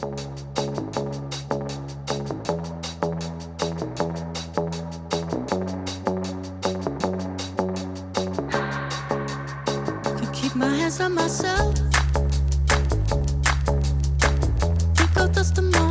Can keep my hands on myself. Think I'll dust them all.